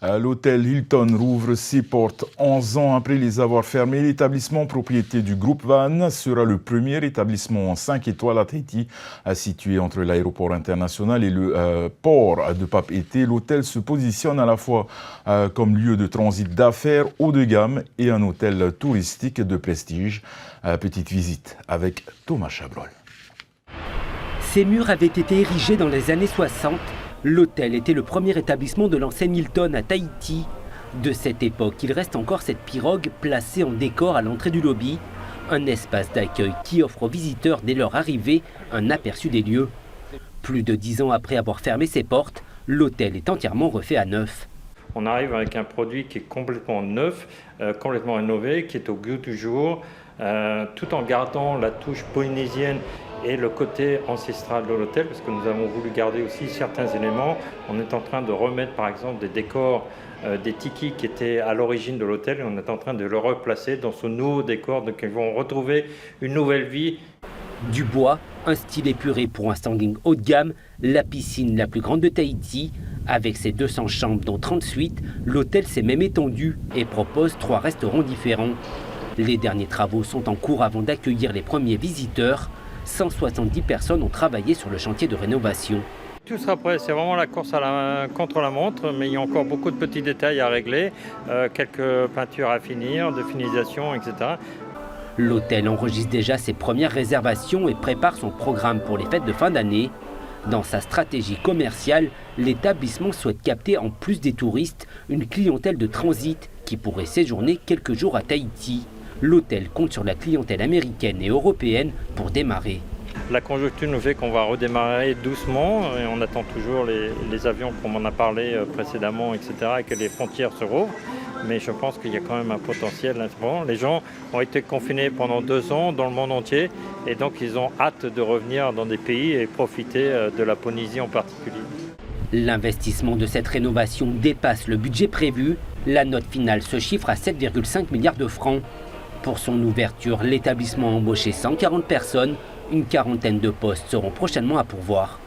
L'hôtel Hilton rouvre ses portes 11 ans après les avoir fermés. L'établissement propriété du groupe Van sera le premier établissement en 5 étoiles à Tahiti, situé entre l'aéroport international et le port de Papeete. L'hôtel se positionne à la fois comme lieu de transit d'affaires haut de gamme et un hôtel touristique de prestige. Petite visite avec Thomas Chabrol. Ces murs avaient été érigés dans les années 60. L'hôtel était le premier établissement de l'enseigne Hilton à Tahiti. De cette époque, il reste encore cette pirogue placée en décor à l'entrée du lobby. Un espace d'accueil qui offre aux visiteurs dès leur arrivée un aperçu des lieux. Plus de 10 ans après avoir fermé ses portes, l'hôtel est entièrement refait à neuf. On arrive avec un produit qui est complètement neuf, complètement rénové, qui est au goût du jour, tout en gardant la touche polynésienne et le côté ancestral de l'hôtel, parce que nous avons voulu garder aussi certains éléments. On est en train de remettre par exemple des décors, des tikis qui étaient à l'origine de l'hôtel, et on est en train de le replacer dans ce nouveau décor, donc ils vont retrouver une nouvelle vie. Du bois, un style épuré pour un standing haut de gamme, la piscine la plus grande de Tahiti. Avec ses 200 chambres dont 30 suites, l'hôtel s'est même étendu et propose 3 restaurants différents. Les derniers travaux sont en cours avant d'accueillir les premiers visiteurs. 170 personnes ont travaillé sur le chantier de rénovation. Tout sera prêt, c'est vraiment la course contre la montre, mais il y a encore beaucoup de petits détails à régler, quelques peintures à finir, de finisation, etc. L'hôtel enregistre déjà ses premières réservations et prépare son programme pour les fêtes de fin d'année. Dans sa stratégie commerciale, l'établissement souhaite capter en plus des touristes une clientèle de transit qui pourrait séjourner quelques jours à Tahiti. L'hôtel compte sur la clientèle américaine et européenne pour démarrer. La conjoncture nous fait qu'on va redémarrer doucement et on attend toujours les avions comme on a parlé précédemment, etc. et que les frontières se rouvrent. Mais je pense qu'il y a quand même un potentiel. Bon, les gens ont été confinés pendant 2 ans dans le monde entier et donc ils ont hâte de revenir dans des pays et profiter de la Polynésie en particulier. L'investissement de cette rénovation dépasse le budget prévu. La note finale se chiffre à 7,5 milliards de francs. Pour son ouverture, l'établissement a embauché 140 personnes. Une quarantaine de postes seront prochainement à pourvoir.